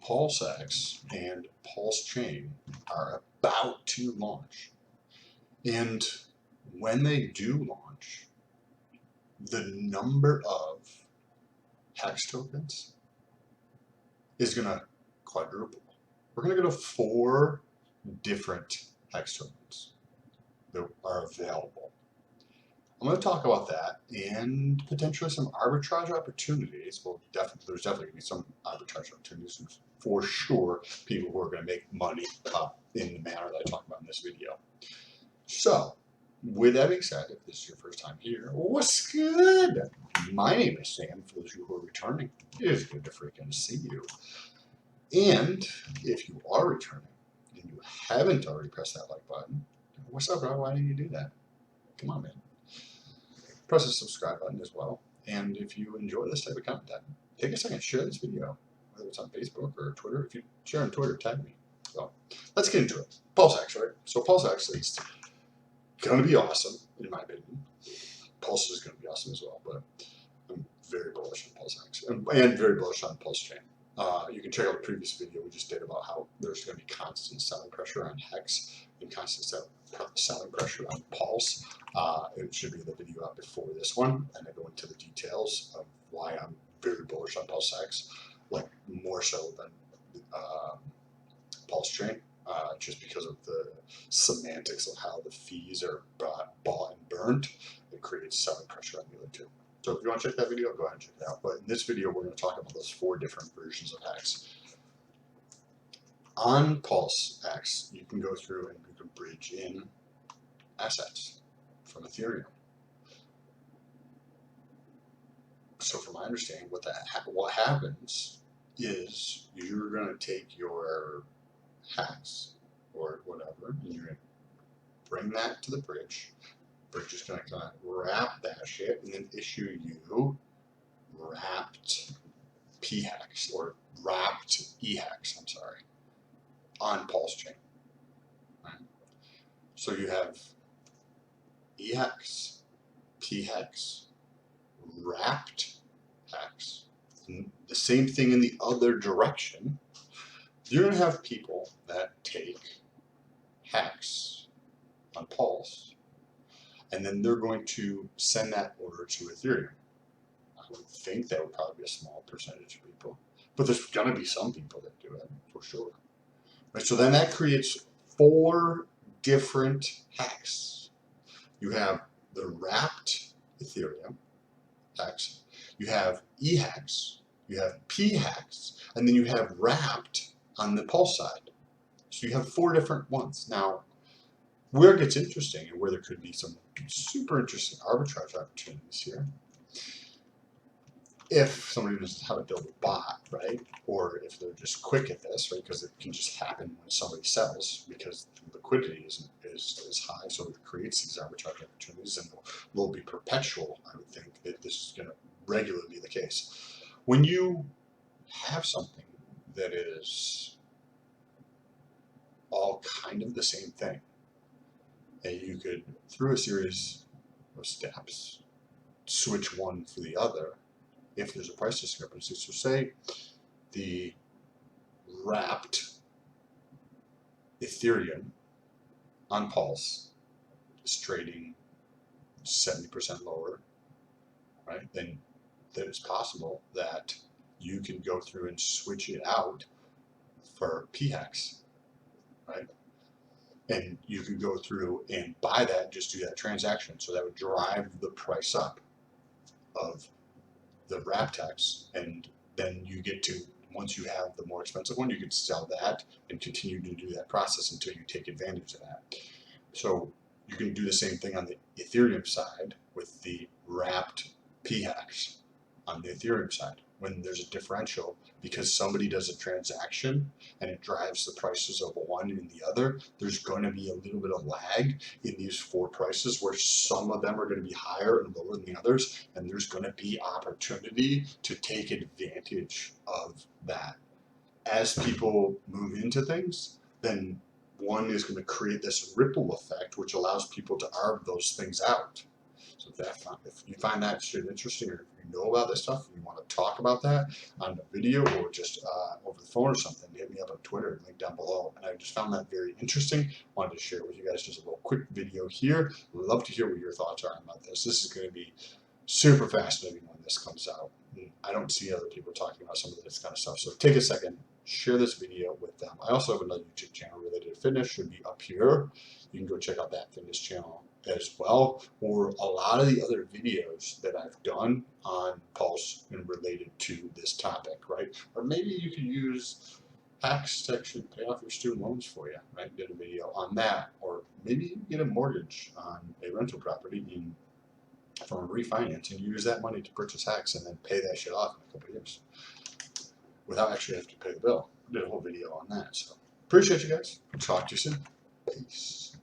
Pulsex and Pulsechain are about to launch. And when they do launch, the number of HEX tokens is going to quadruple. We're going to go to 4 different HEX tokens that are available. I'm going to talk about that and potentially some arbitrage opportunities. Well, there's definitely going to be some arbitrage opportunities for sure. People who are going to make money in the manner that I talk about in this video. So, with that being said, if this is your first time here, what's good? My name is Sam. For those of you who are returning, it is good to freaking see you. And if you are returning and you haven't already pressed that like button, what's up, bro? Why didn't you do that? Come on, man. Press the subscribe button as well. And if you enjoy this type of content, take a second, share this video, whether it's on Facebook or Twitter. If you share on Twitter, tag me. So let's get into it. Pulsex, right? So Pulsex is going to be awesome, in my opinion. Pulse is going to be awesome as well, but I'm very bullish on Pulsex and very bullish on Pulsechain. You can check out the previous video we just did about how there's going to be constant selling pressure on HEX and constant selling pressure on Pulse. It should be the video out before this one, and I go into the details of why I'm very bullish on Pulsex, like more so than Pulsechain, just because of the semantics of how the fees are bought and burned. It creates selling pressure on the other two. So if you want to check that video, go ahead and check it out. But in this video, we're going to talk about those 4 different versions of HEX. On Pulsex, you can go through and you can bridge in assets from Ethereum. So from my understanding, what happens is you're going to take your HEX or whatever, and you're going to bring that to the bridge. Bridge is going to kind of wrap that shit and then issue you wrapped PHEX or wrapped EHEX, I'm sorry, on Pulsechain. Right? So you have EHEX, PHEX, wrapped HEX, and the same thing in the other direction. You're going to have people that take HEX on Pulse, and then they're going to send that order to Ethereum. I would think that would probably be a small percentage of people, but there's going to be some people that do it for sure. Right, so then that creates 4 different HEX. You have the wrapped Ethereum HEX, you have EHEX, you have PHEX, and then you have wrapped on the Pulse side. So you have 4 different ones. Now, where it gets interesting and where there could be some super interesting arbitrage opportunities here, if somebody knows how to build a bot, right? Or if they're just quick at this, right? Because it can just happen when somebody sells because liquidity is high, so it creates these arbitrage opportunities, and they'll be perpetual. I would think that this is going to regularly be the case. When you have something that is all kind of the same thing, and you could, through a series of steps, switch one for the other if there's a price discrepancy. So say the wrapped Ethereum on Pulse is trading 70% lower, right? Then it's possible that you can go through and switch it out for PHEX, right? And you could go through and buy that, just do that transaction. So that would drive the price up of the wrapped HEX. And then you get to, once you have the more expensive one, you could sell that and continue to do that process until you take advantage of that. So you can do the same thing on the Ethereum side with the wrapped PHEX on the Ethereum side. When there's a differential, because somebody does a transaction and it drives the prices of one and the other, there's going to be a little bit of lag in these 4 prices where some of them are going to be higher and lower than the others, and there's going to be opportunity to take advantage of that. As people move into things, then one is going to create this ripple effect which allows people to arb those things out. So if you find that shit interesting, or if you know about this stuff and you want to talk about that on the video or just over the phone or something, hit me up on Twitter, link down below. And I just found that very interesting. Wanted to share with you guys just a little quick video here. Love to hear what your thoughts are about this. This is going to be super fascinating when this comes out. I don't see other people talking about some of this kind of stuff. So take a second, share this video with them. I also have another YouTube channel related to fitness, should be up here. You can go check out that fitness channel as well, or a lot of the other videos that I've done on Pulse and related to this topic, right? Or maybe you could use HEX to actually pay off your student loans for you, right? Did a video on that, or maybe you get a mortgage on a rental property from a refinance and use that money to purchase HEX and then pay that shit off in a couple of years without actually having to pay the bill. I did a whole video on that. So appreciate you guys. Talk to you soon. Peace.